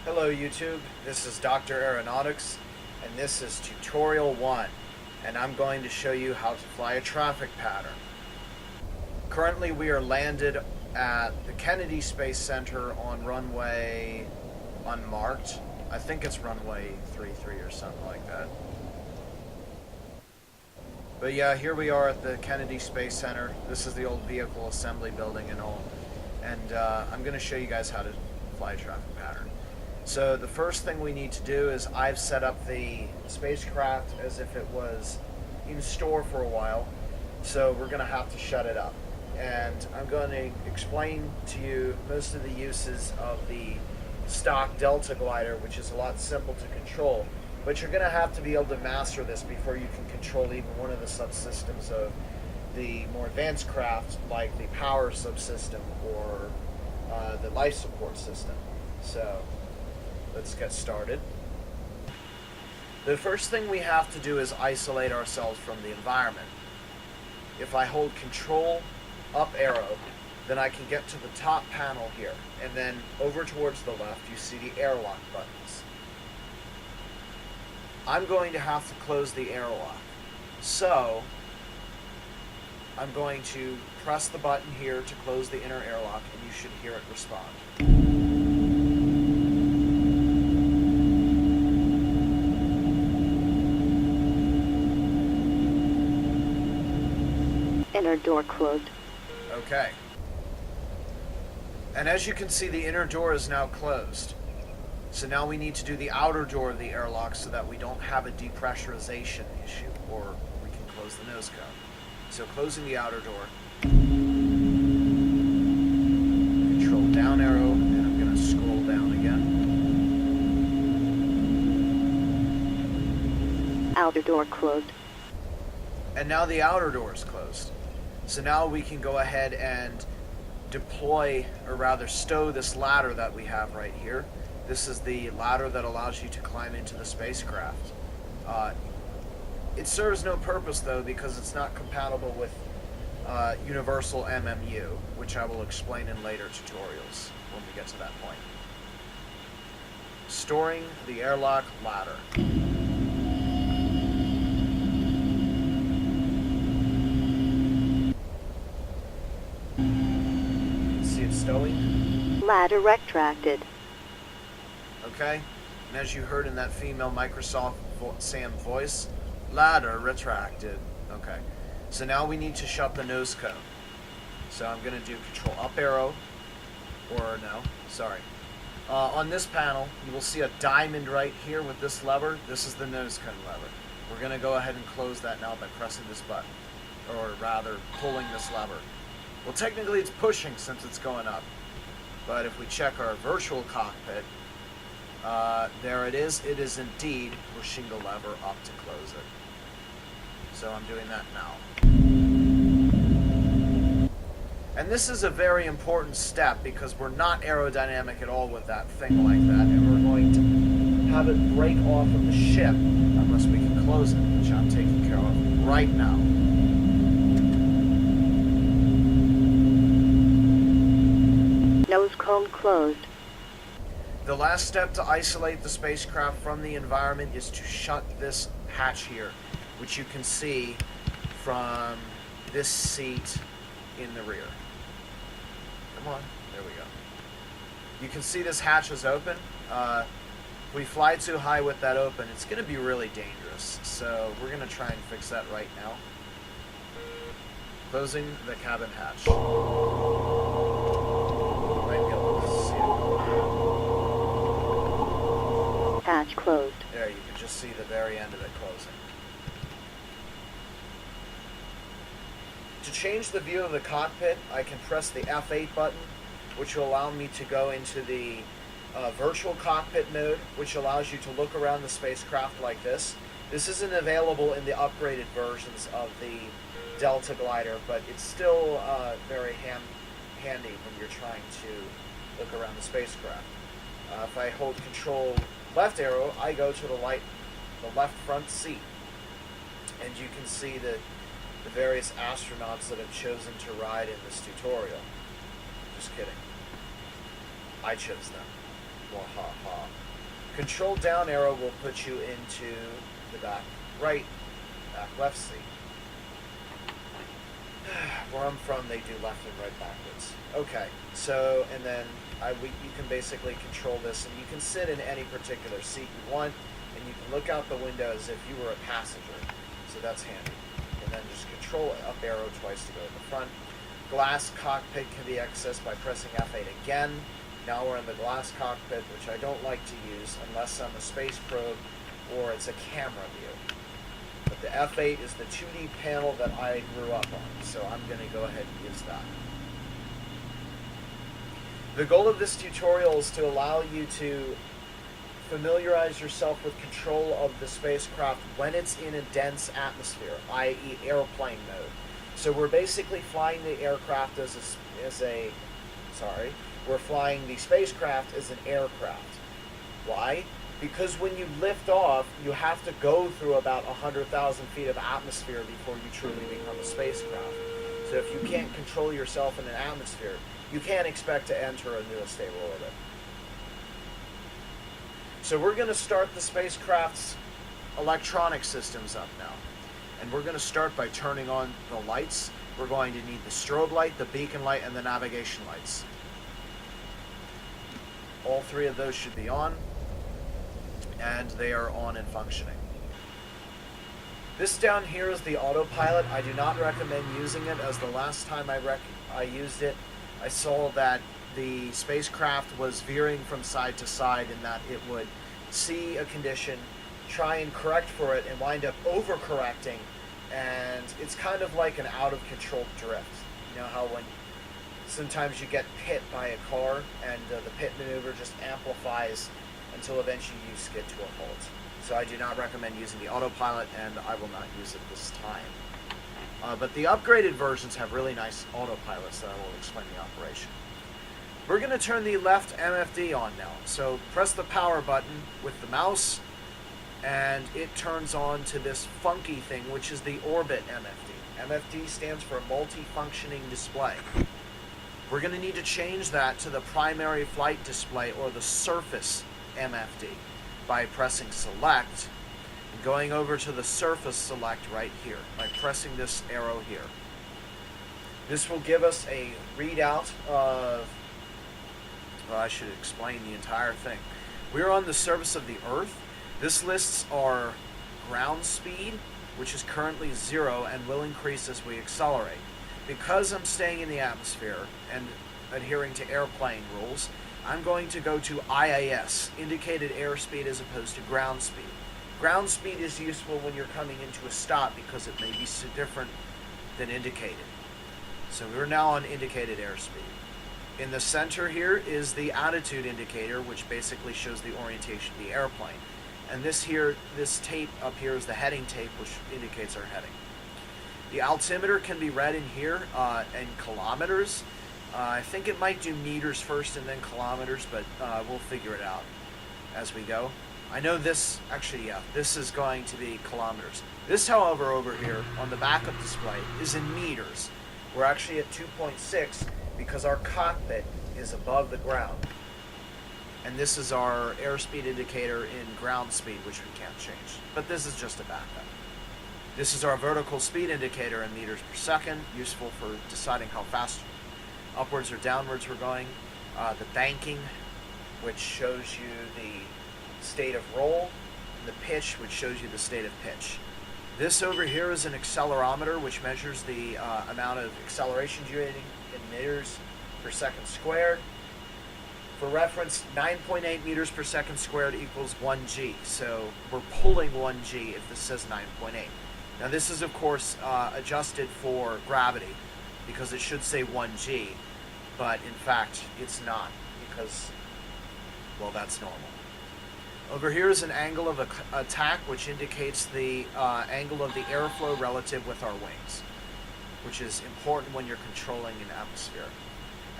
Hello YouTube, this is Dr. Aeronautics, and this is tutorial 1, and I'm going to show you how to fly a traffic pattern. Currently we are landed at the Kennedy Space Center on runway unmarked. I think it's runway 33 or something like that. But yeah, here we are at the Kennedy Space Center. This is the old vehicle assembly building and all. And I'm going to show you guys how to fly a traffic pattern. So the first thing we need to do is I've set up the spacecraft as if it was in store for a while. So we're going to have to shut it up. And I'm going to explain to you most of the uses of the stock Delta glider, which is a lot simple to control. But you're going to have to be able to master this before you can control even one of the subsystems of the more advanced craft, like the power subsystem or the life support system. So let's get started. The first thing we have to do is isolate ourselves from the environment. If I hold Control up arrow, then I can get to the top panel here, and then over towards the left you see the airlock buttons. I'm going to have to close the airlock, so I'm going to press the button here to close the inner airlock, and you should hear it respond. Inner door closed. Okay. And as you can see, the inner door is now closed. So now we need to do the outer door of the airlock so that we don't have a depressurization issue, or we can close the nose cone. So closing the outer door. Control down arrow, and I'm going to scroll down again. Outer door closed. And now the outer door is closed. So now we can go ahead and deploy, or rather stow, this ladder that we have right here. This is the ladder that allows you to climb into the spacecraft. It serves no purpose though, because it's not compatible with universal MMU, which I will explain in later tutorials when we get to that point. Storing the airlock ladder. Stowing. Ladder retracted. Okay, and as you heard in that female Microsoft Sam voice, ladder retracted. Okay, so now we need to shut the nose cone. So I'm going to do Control up arrow, or no, sorry. On this panel, you will see a diamond right here with this lever. This is the nose cone lever. We're going to go ahead and close that now by pressing this button, or rather pulling this lever. Well, technically it's pushing since it's going up, but if we check our virtual cockpit, there it is. It is indeed pushing the lever up to close it. So I'm doing that now. And this is a very important step because we're not aerodynamic at all with that thing like that, and we're going to have it break off of the ship unless we can close it, which I'm taking care of right now. Nose cone closed. The last step to isolate the spacecraft from the environment is to shut this hatch here, which you can see from this seat in the rear. Come on, there we go. You can see this hatch is open. If we fly too high with that open, it's going to be really dangerous. So we're going to try and fix that right now. Closing the cabin hatch. Hatch closed. There, you can just see the very end of it closing. To change the view of the cockpit, I can press the F8 button, which will allow me to go into the virtual cockpit mode, which allows you to look around the spacecraft like this. This isn't available in the upgraded versions of the Delta glider, but it's still very handy when you're trying to look around the spacecraft. If I hold Control left arrow, I go to the left front seat, and you can see the various astronauts that have chosen to ride in this tutorial. Just kidding. I chose them. Wahaha. Control down arrow will put you into the back right, back left seat. Where I'm from, they do left and right backwards. Okay, so, and then you can basically control this, and you can sit in any particular seat you want, and you can look out the window as if you were a passenger. So that's handy. And then just control up arrow twice to go to the front. Glass cockpit can be accessed by pressing F8 again. Now we're in the glass cockpit, which I don't like to use unless I'm a space probe or it's a camera view. But the F8 is the 2D panel that I grew up on, so I'm going to go ahead and use that. The goal of this tutorial is to allow you to familiarize yourself with control of the spacecraft when it's in a dense atmosphere, i.e. airplane mode. So we're basically flying the aircraft we're flying the spacecraft as an aircraft. Why? Because when you lift off, you have to go through about 100,000 feet of atmosphere before you truly become a spacecraft. So if you can't control yourself in an atmosphere, you can't expect to enter a new stable orbit. So we're going to start the spacecraft's electronic systems up now. And we're going to start by turning on the lights. We're going to need the strobe light, the beacon light, and the navigation lights. All three of those should be on, and they are on and functioning. This down here is the autopilot. I do not recommend using it, as the last time I used it, I saw that the spacecraft was veering from side to side, and that it would see a condition, try and correct for it, and wind up overcorrecting, and it's kind of like an out-of-control drift. You know how when sometimes you get hit by a car, and the pit maneuver just amplifies until eventually you skid to a halt. So I do not recommend using the autopilot, and I will not use it this time. But the upgraded versions have really nice autopilots that I will explain the operation. We're going to turn the left MFD on now. So press the power button with the mouse, and it turns on to this funky thing, which is the orbit MFD. MFD stands for multi-functioning display. We're going to need to change that to the primary flight display, or the surface MFD, by pressing select and going over to the surface select right here by pressing this arrow here. This will give us a readout of, well, I should explain the entire thing. We're on the surface of the Earth. This lists our ground speed, which is currently 0 and will increase as we accelerate. Because I'm staying in the atmosphere and adhering to airplane rules, I'm going to go to IAS, indicated airspeed, as opposed to ground speed. Ground speed is useful when you're coming into a stop because it may be so different than indicated. So we're now on indicated airspeed. In the center here is the attitude indicator, which basically shows the orientation of the airplane. And this tape up here is the heading tape, which indicates our heading. The altimeter can be read in here in kilometers. I think it might do meters first and then kilometers, but we'll figure it out as we go. I know this, actually, yeah, this is going to be kilometers. This, however, over here on the backup display is in meters. We're actually at 2.6 because our cockpit is above the ground. And this is our airspeed indicator in ground speed, which we can't change. But this is just a backup. This is our vertical speed indicator in meters per second, useful for deciding how fast upwards or downwards we're going. The banking, which shows you the state of roll, and the pitch, which shows you the state of pitch. This over here is an accelerometer, which measures the amount of acceleration you're getting in meters per second squared. For reference, 9.8 meters per second squared equals 1 G. So we're pulling 1 G if this says 9.8. Now this is, of course, adjusted for gravity, because it should say 1 G, but in fact it's not, because, well, that's normal. Over here is an angle of attack, which indicates the angle of the airflow relative with our wings, which is important when you're controlling an atmosphere.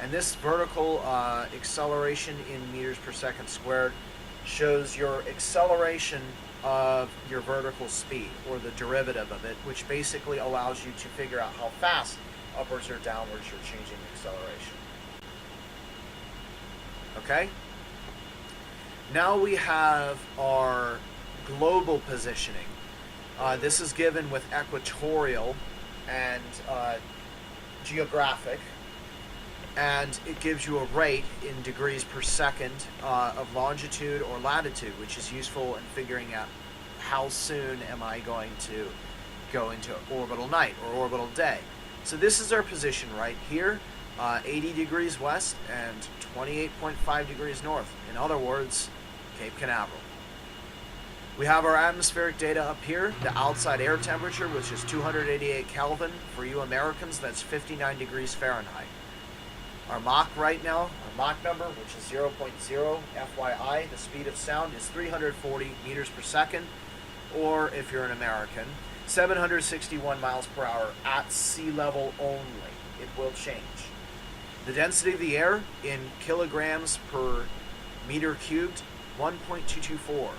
And this vertical acceleration in meters per second squared shows your acceleration of your vertical speed, or the derivative of it, which basically allows you to figure out how fast upwards or downwards you're changing acceleration. Okay? Now we have our global positioning. This is given with equatorial and geographic, and it gives you a rate in degrees per second of longitude or latitude, which is useful in figuring out how soon am I going to go into orbital night or orbital day. So this is our position right here, 80 degrees west and 28.5 degrees north. In other words, Cape Canaveral. We have our atmospheric data up here, the outside air temperature, which is 288 Kelvin. For you Americans, that's 59 degrees Fahrenheit. Our Mach right now, our Mach number, which is 0.0, FYI, the speed of sound is 340 meters per second, or if you're an American, 761 miles per hour at sea level only. It will change. The density of the air in kilograms per meter cubed, 1.224.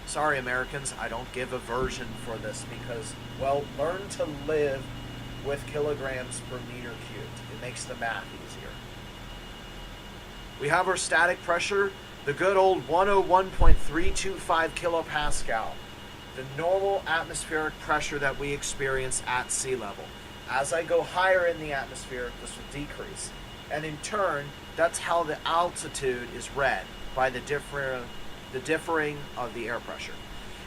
Sorry, Americans, I don't give a version for this because, well, learn to live with kilograms per meter cubed. It makes the math easier. We have our static pressure, the good old 101.325 kilopascal, the normal atmospheric pressure that we experience at sea level. As I go higher in the atmosphere, this will decrease. And in turn, that's how the altitude is read by the differing of the air pressure.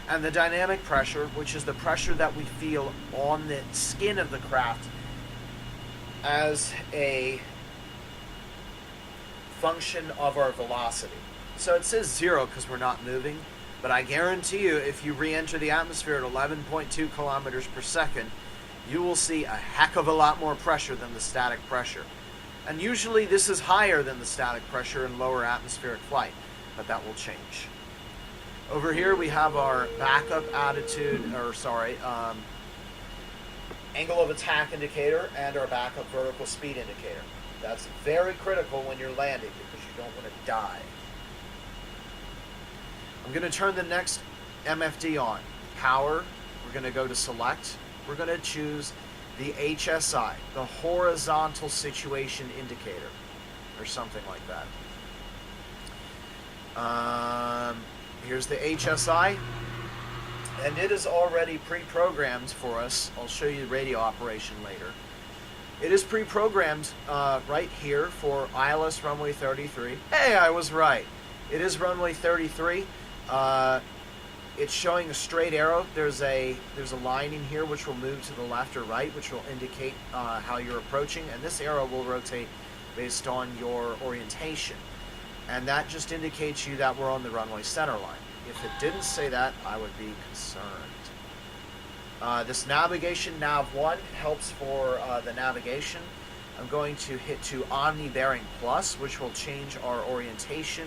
And the dynamic pressure, which is the pressure that we feel on the skin of the craft as a function of our velocity. So it says 0 because we're not moving, but I guarantee you if you re-enter the atmosphere at 11.2 kilometers per second, you will see a heck of a lot more pressure than the static pressure. And usually this is higher than the static pressure in lower atmospheric flight, but that will change. Over here we have our backup angle of attack indicator and our backup vertical speed indicator. That's very critical when you're landing because you don't want to die. I'm going to turn the next MFD on. Power, we're going to go to select. We're going to choose the HSI, the horizontal situation indicator, or something like that. Here's the HSI, and it is already pre-programmed for us. I'll show you radio operation later. It is pre-programmed right here for ILS runway 33. Hey, I was right. It is runway 33. It's showing a straight arrow. There's a line in here which will move to the left or right, which will indicate how you're approaching, and this arrow will rotate based on your orientation. And that just indicates you that we're on the runway center line. If it didn't say that, I would be concerned. This navigation, Nav1, helps for the navigation. I'm going to hit to Omni Bearing Plus, which will change our orientation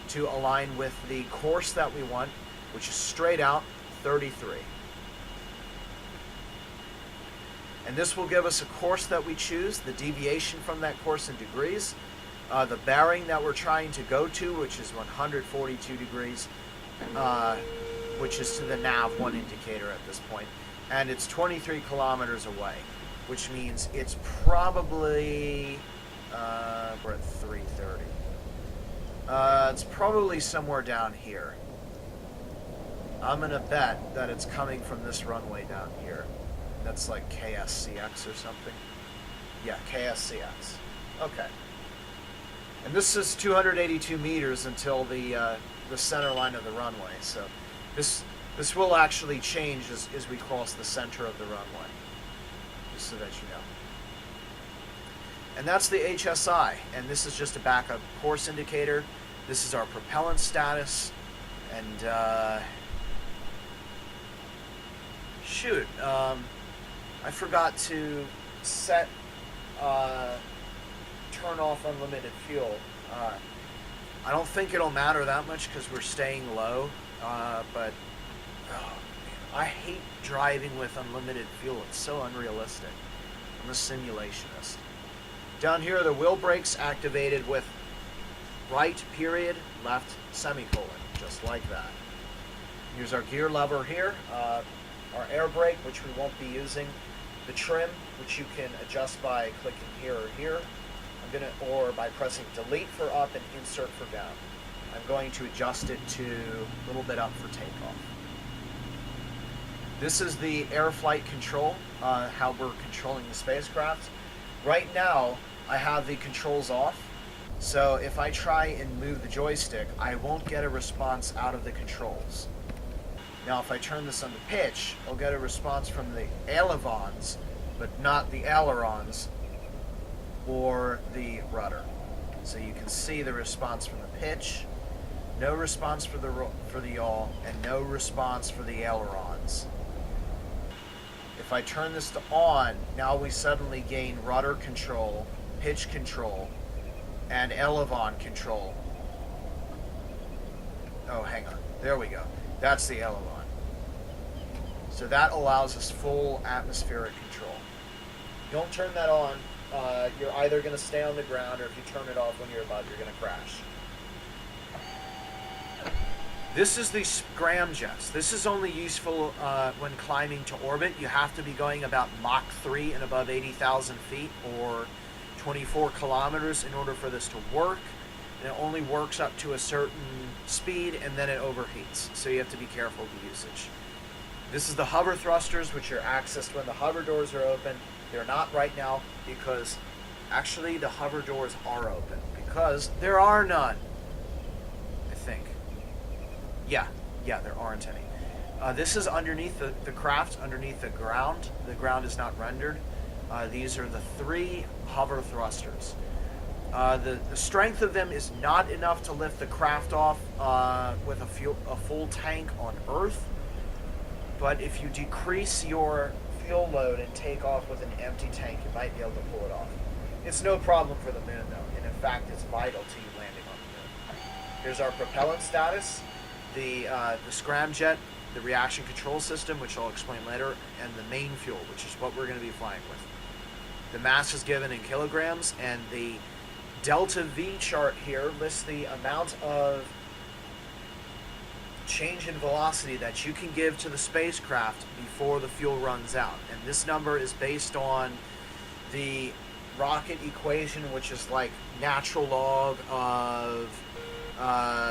to align with the course that we want, which is straight out 33. And this will give us a course that we choose, the deviation from that course in degrees, the bearing that we're trying to go to, which is 142 degrees, which is to the Nav1 indicator at this point. And it's 23 kilometers away, which means it's probably, we're at 330. It's probably somewhere down here. I'm going to bet that it's coming from this runway down here. That's like KSCX or something. Yeah, KSCX. Okay. And this is 282 meters until the center line of the runway. So this will actually change as we cross the center of the runway, just so that you know. And that's the HSI, and this is just a backup course indicator. This is our propellant status, and shoot, I forgot to set turn off unlimited fuel. I don't think it'll matter that much because we're staying low, but oh, man, I hate driving with unlimited fuel. It's so unrealistic. I'm a simulationist. Down here are the wheel brakes activated with right period, left semicolon, just like that. Here's our gear lever here, our air brake, which we won't be using, the trim, which you can adjust by clicking here or here, or by pressing delete for up and insert for down. I'm going to adjust it to a little bit up for takeoff. This is the air flight control, how we're controlling the spacecraft. Right now, I have the controls off, so if I try and move the joystick, I won't get a response out of the controls. Now, if I turn this on the pitch, I'll get a response from the ailerons, but not the ailerons or the rudder. So you can see the response from the pitch, no response for the yaw, and no response for the ailerons. If I turn this to on, now we suddenly gain rudder control, pitch control, and aileron control. Oh, hang on. There we go. That's the aileron. So that allows us full atmospheric control. Don't turn that on. You're either going to stay on the ground, or if you turn it off when you're above, you're going to crash. This is the scramjets. This is only useful when climbing to orbit. You have to be going about Mach 3 and above 80,000 feet, or 24 kilometers in order for this to work. And it only works up to a certain speed, and then it overheats. So you have to be careful of the usage. This is the hover thrusters, which are accessed when the hover doors are open. They're not right now because actually the hover doors are open because there are none, I think. Yeah, there aren't any. This is underneath the craft, underneath the ground. The ground is not rendered. These are the 3 hover thrusters. The strength of them is not enough to lift the craft off with a full tank on Earth. But if you decrease your fuel load and take off with an empty tank, you might be able to pull it off. It's no problem for the moon, though, and in fact, it's vital to you landing on the moon. Here's our propellant status, the scramjet, the reaction control system, which I'll explain later, and the main fuel, which is what we're going to be flying with. The mass is given in kilograms, and the delta V chart here lists the amount of change in velocity that you can give to the spacecraft before the fuel runs out. And this number is based on the rocket equation, which is like natural log of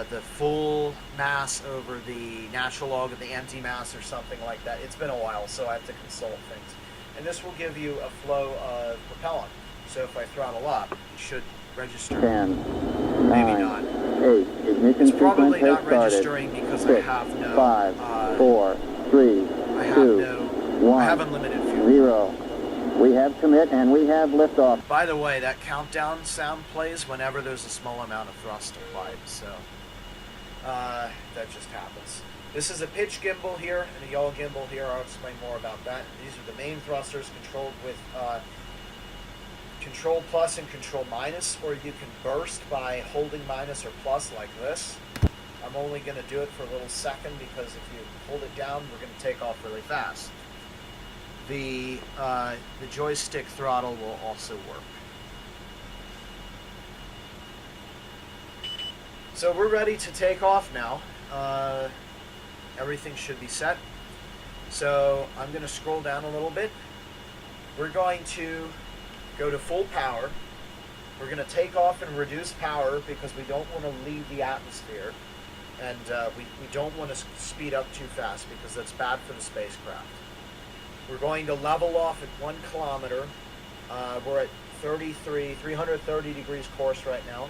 the full mass over the natural log of the empty mass, or something like that. It's been a while, so I have to consult things. And this will give you a flow of propellant. So if I throttle up, it should register. 10, maybe 9, not. 8, ignition It's probably sequence not has registering started. because 6, I have no 5, 4, 3, I have 2, no 1, I have unlimited fuel. 0. We have commit and we have liftoff. By the way, that countdown sound plays whenever there's a small amount of thrust applied, so that just happens. This is a pitch gimbal here and a yaw gimbal here. I'll explain more about that. These are the main thrusters controlled with control plus and control minus, or you can burst by holding minus or plus like this. I'm only going to do it for a little second because if you hold it down, we're going to take off really fast. The joystick throttle will also work. So we're ready to take off now. Everything should be set. So I'm going to scroll down a little bit. We're going to go to full power. We're going to take off and reduce power because we don't want to leave the atmosphere. And we don't want to speed up too fast because that's bad for the spacecraft. We're going to level off at 1 kilometer. We're at 330 degrees course right now.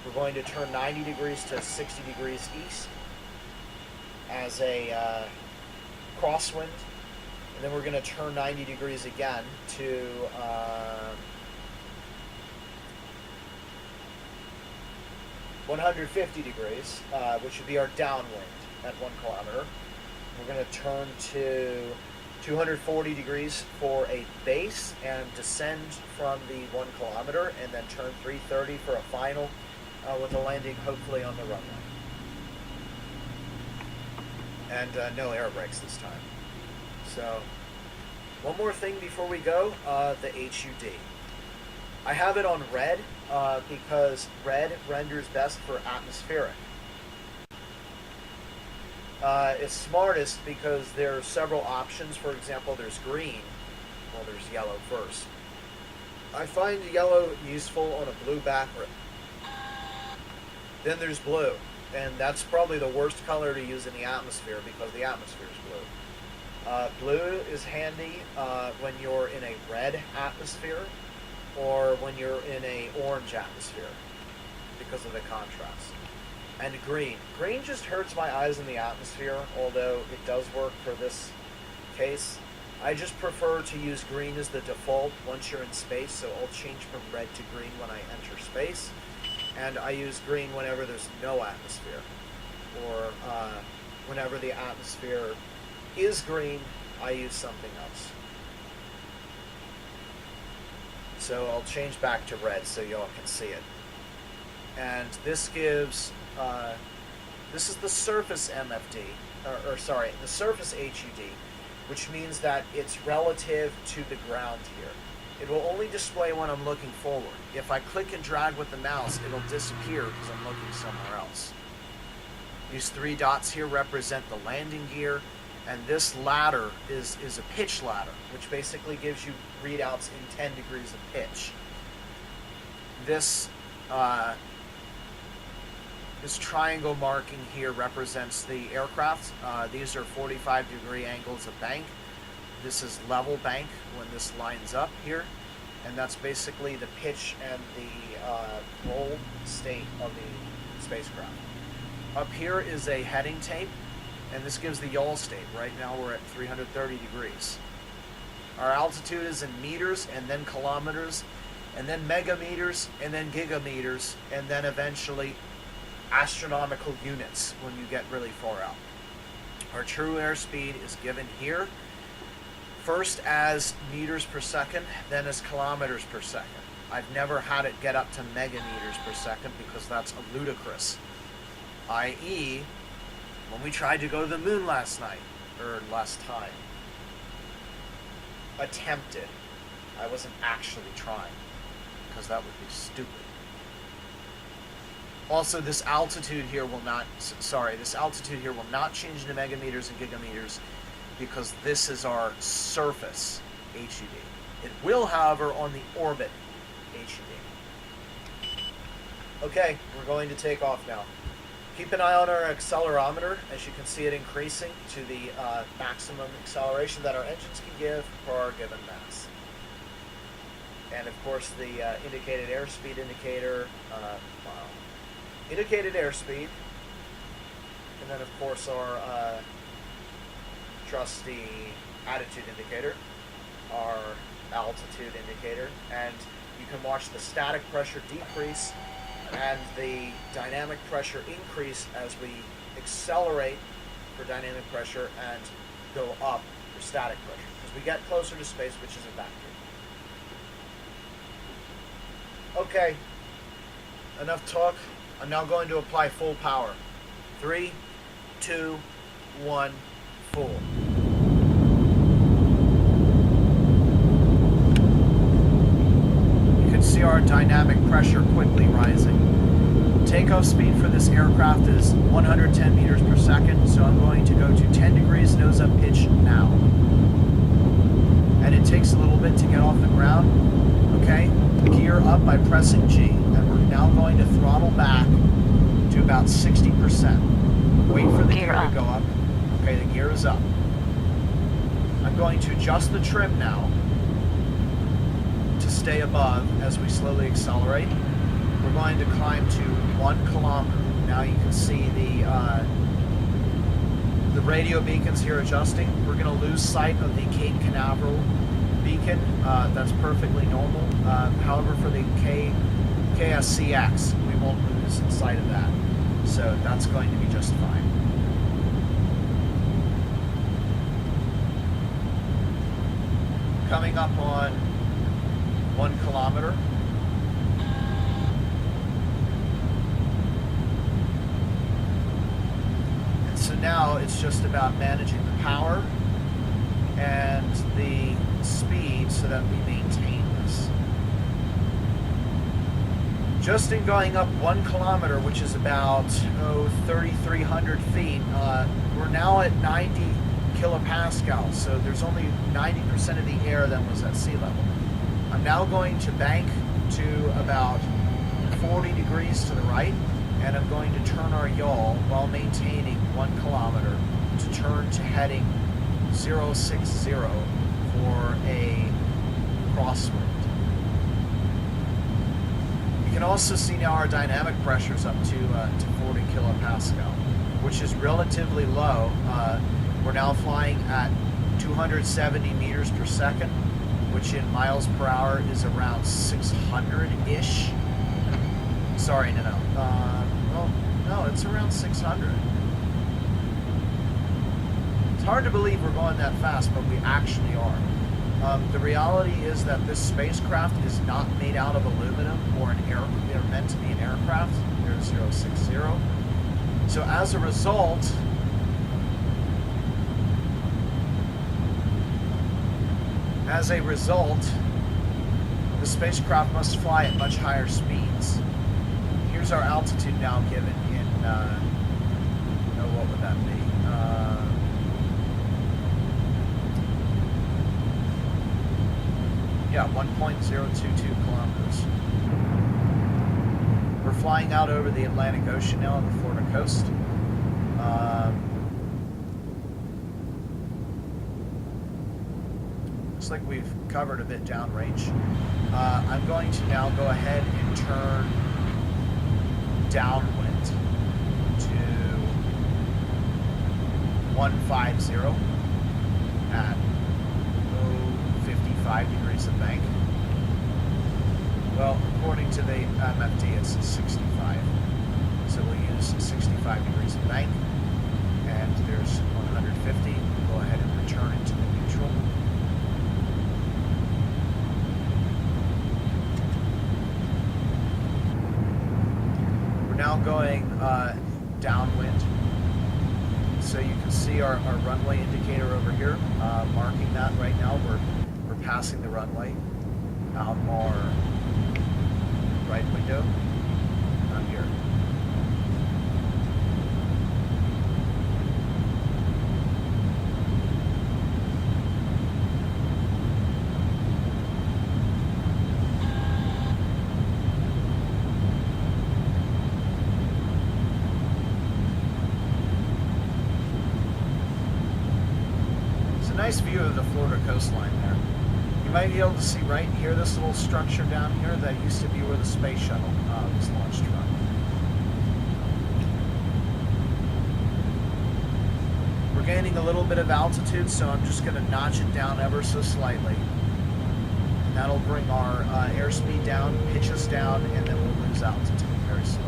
We're going to turn 90 degrees to 60 degrees east as a crosswind. And then we're going to turn 90 degrees again to 150 degrees, which would be our downwind at 1 kilometer. We're going to turn to 240 degrees for a base and descend from the 1 kilometer, and then turn 330 for a final with a landing hopefully on the runway. And no air brakes this time. So, one more thing before we go, the HUD. I have it on red because red renders best for atmospheric. It's smartest because there are several options. For example, there's green. Well, there's yellow first. I find yellow useful on a blue background. Then there's blue. and that's probably the worst color to use in the atmosphere because the atmosphere is blue. Blue is handy when you're in a red atmosphere or when you're in a orange atmosphere because of the contrast. And green. Green just hurts my eyes in the atmosphere, although it does work for this case. I just prefer to use green as the default once you're in space, so I'll change from red to green when I enter space. And I use green whenever there's no atmosphere, or whenever the atmosphere is green, I use something else. So I'll change back to red so y'all can see it. And this gives, this is the surface MFD, or sorry, the surface HUD, which means that it's relative to the ground here. It will only display when I'm looking forward. If I click and drag with the mouse, it'll disappear because I'm looking somewhere else. These 3 dots here represent the landing gear, and this ladder is a pitch ladder, which basically gives you readouts in 10 degrees of pitch. This triangle marking here represents the aircraft. These are 45-degree angles of bank. This is level bank when this lines up here, and that's basically the pitch and the roll state of the spacecraft. Up here is a heading tape, and this gives the yaw state. Right now we're at 330 degrees. Our altitude is in meters, and then kilometers, and then megameters, and then gigameters, and then eventually astronomical units when you get really far out. Our true airspeed is given here, first as meters per second, then as kilometers per second. I've never had it get up to megameters per second because that's ludicrous. i.e., when we tried to go to the moon last time, attempted. I wasn't actually trying because that would be stupid. Also, this altitude here will not change into megameters and gigameters because this is our surface HUD. It will, however, on the orbit HUD. Okay, we're going to take off now. Keep an eye on our accelerometer, as you can see it increasing to the maximum acceleration that our engines can give for our given mass. And of course the indicated airspeed indicator, indicated airspeed, and then of course our trusty attitude indicator, our altitude indicator, and you can watch the static pressure decrease and the dynamic pressure increase as we accelerate for dynamic pressure and go up for static pressure, as we get closer to space, which is a vacuum. Okay, enough talk. I'm now going to apply full power. 3, 2, 1, full. You can see our dynamic pressure quickly rising. Takeoff speed for this aircraft is 110 meters per second, so I'm going to go to 10 degrees nose up pitch now. And it takes a little bit to get off the ground. Okay, gear up by pressing G, and we're now going to throttle back to about 60%. Wait for the gear to go up. Okay, the gear is up. I'm going to adjust the trim now to stay above as we slowly accelerate. We're going to climb to 1 kilometer. Now you can see the radio beacons here adjusting. We're going to lose sight of the Cape Canaveral beacon. That's perfectly normal. However, for the KSCX, we won't lose sight of that. So that's going to be just fine. Coming up on 1 kilometer. And so now it's just about managing the power and the speed so that we maintain this. Just in going up 1 kilometer, which is about 3,300 feet, we're now at 90 kilopascals, so there's only 90% of the air that was at sea level. I'm now going to bank to about 40 degrees to the right, and I'm going to turn our yaw while maintaining 1 kilometer to turn to heading 060 for a crosswind. You can also see now our dynamic pressure's up to 40 kilopascal, which is relatively low. We're now flying at 270 meters per second, which in miles per hour is around 600-ish. Sorry, no. Well, no, it's around 600. It's hard to believe we're going that fast, but we actually are. The reality is that this spacecraft is not made out of aluminum or they're meant to be an aircraft. They're 060. So as a result, the spacecraft must fly at much higher speeds. Here's our altitude now given in, what would that be? Yeah, 1.022 kilometers. We're flying out over the Atlantic Ocean now on the Florida coast. Looks like we've covered a bit downrange. I'm going to now go ahead and turn downwind to 150 at 55 degrees of bank. Well, according to the MFD, it's 65. So we'll use 65 degrees of bank, and there's 150. We'll go ahead and return it to the neutral. We're now going downwind. So you can see our runway indicator over here, marking that right now. We're passing the runway out our right window. I'm here. It's a nice view of the Florida coastline there. You might be able to see right here, this little structure down here that used to be where the space shuttle was launched from. We're gaining a little bit of altitude, so I'm just going to notch it down ever so slightly. That'll bring our airspeed down, pitch us down, and then we'll lose altitude very slowly.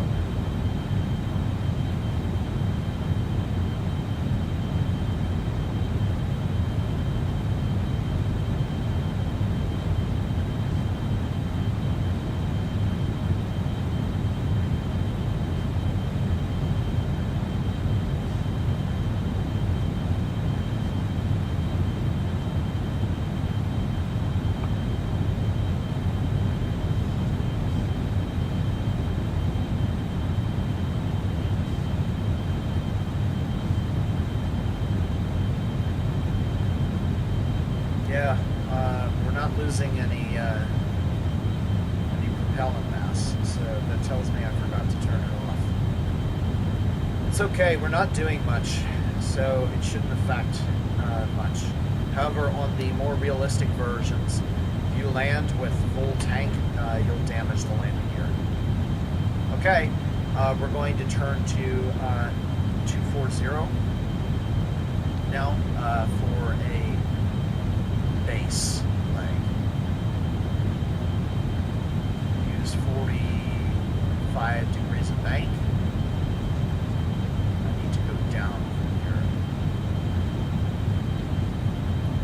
Yeah, we're not losing any propellant mass, so that tells me I forgot to turn it off. It's okay, we're not doing much, so it shouldn't affect much. However, on the more realistic versions, if you land with full tank, you'll damage the landing gear. Okay, we're going to turn to 240 now for a base leg. Use 45 degrees of bank. I need to go down from here.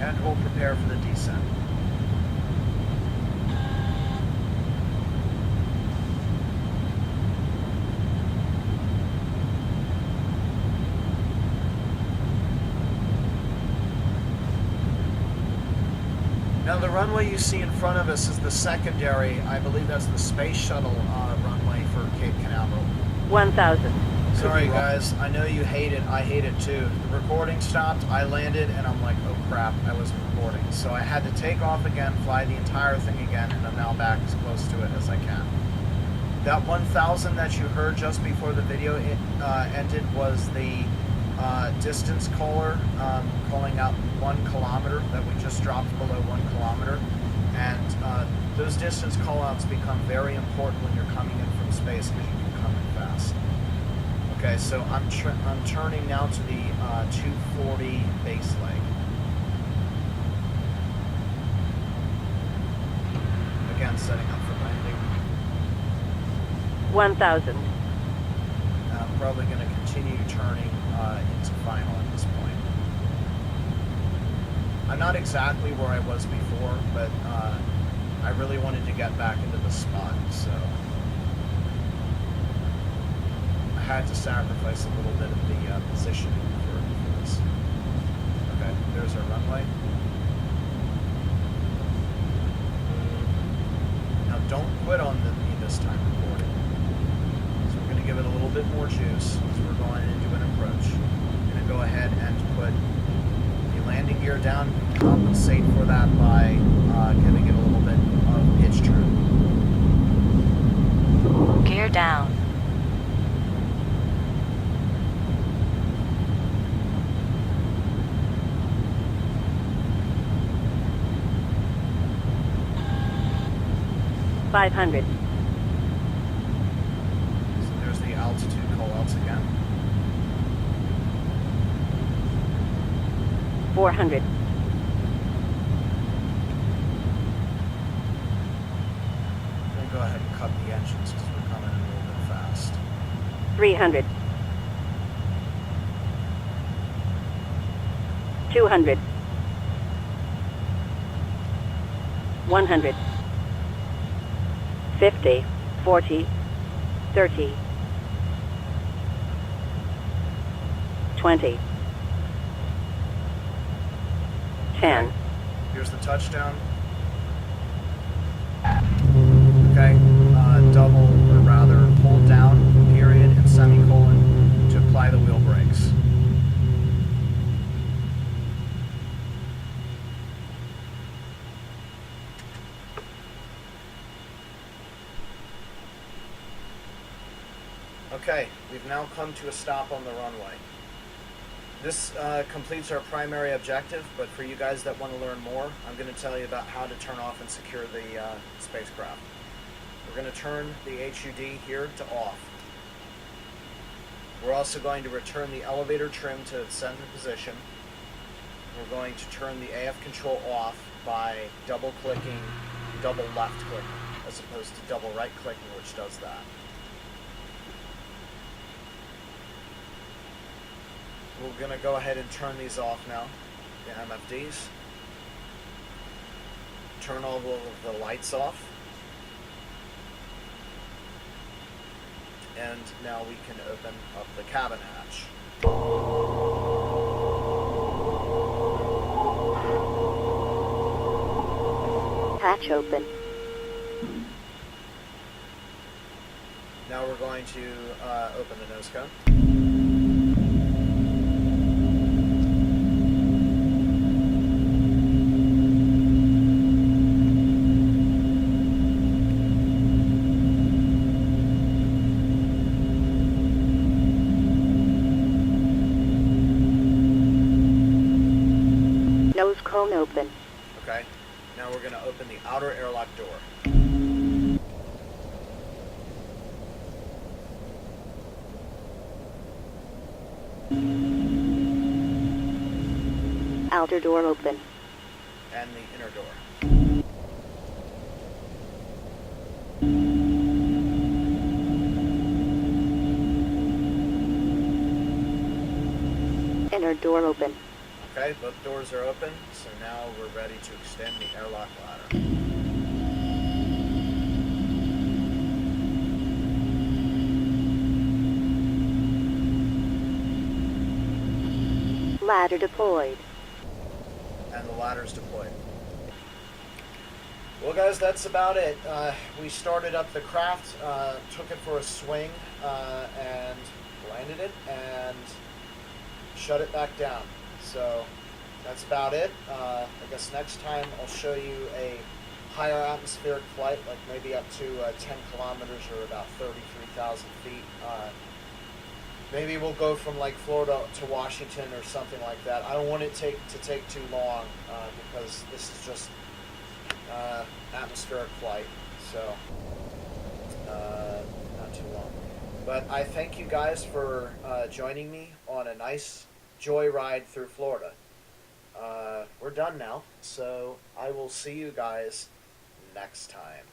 And we'll prepare for the descent. Now the runway you see in front of us is the secondary, I believe that's the space shuttle runway for Cape Canaveral. 1,000. Sorry guys, I know you hate it, I hate it too. The recording stopped, I landed, and I'm like, oh crap, I wasn't recording. So I had to take off again, fly the entire thing again, and I'm now back as close to it as I can. That 1,000 that you heard just before the video ended was the distance caller calling out 1 kilometer that we just dropped below 1 kilometer. And those distance callouts become very important when you're coming in from space because you can come in fast. Okay, so I'm turning now to the 240 base leg. Again, setting up for landing. 1,000. I'm probably going to continue turning into final at this point. I'm not exactly where I was before, but I really wanted to get back into the spot, so I had to sacrifice a little bit of the positioning for this. Okay, there's our runway. Now don't quit on me this time recording. So we're going to give it a little bit more juice as we're going into an approach. I'm going to go ahead and put the landing gear down, compensate for that by giving it a little bit of pitch trim. Gear down. $500. So there's the altitude callouts again. 400. I'm going to go ahead and cut the engines because we're coming in a little bit fast. 300. 200. 100. 50. 40. 30. 20. 10. Here's the touchdown. Okay, double, or rather, hold down, period, and semicolon to apply the wheel brakes. Okay, we've now come to a stop on the runway. This completes our primary objective, but for you guys that want to learn more, I'm going to tell you about how to turn off and secure the spacecraft. We're going to turn the HUD here to off. We're also going to return the elevator trim to its center position. We're going to turn the AF control off by double clicking, double left clicking, as opposed to double right clicking, which does that. We're going to go ahead and turn these off now, the MFDs. Turn all of the lights off. And now we can open up the cabin hatch. Hatch open. Now we're going to open the nose cone. Nose cone open. Okay. Now we're going to open the outer airlock door. Outer door open. And the inner door. Inner door open. Okay, both doors are open, so now we're ready to extend the airlock ladder. Ladder deployed. And the ladder's deployed. Well guys, that's about it. We started up the craft, took it for a swing, and landed it, and shut it back down. So that's about it. I guess next time I'll show you a higher atmospheric flight, like maybe up to 10 kilometers or about 33,000 feet. Maybe we'll go from like Florida to Washington or something like that. I don't want it to take too long because this is just atmospheric flight, so not too long. But I thank you guys for joining me on a nice joyride through Florida. We're done now, so I will see you guys next time.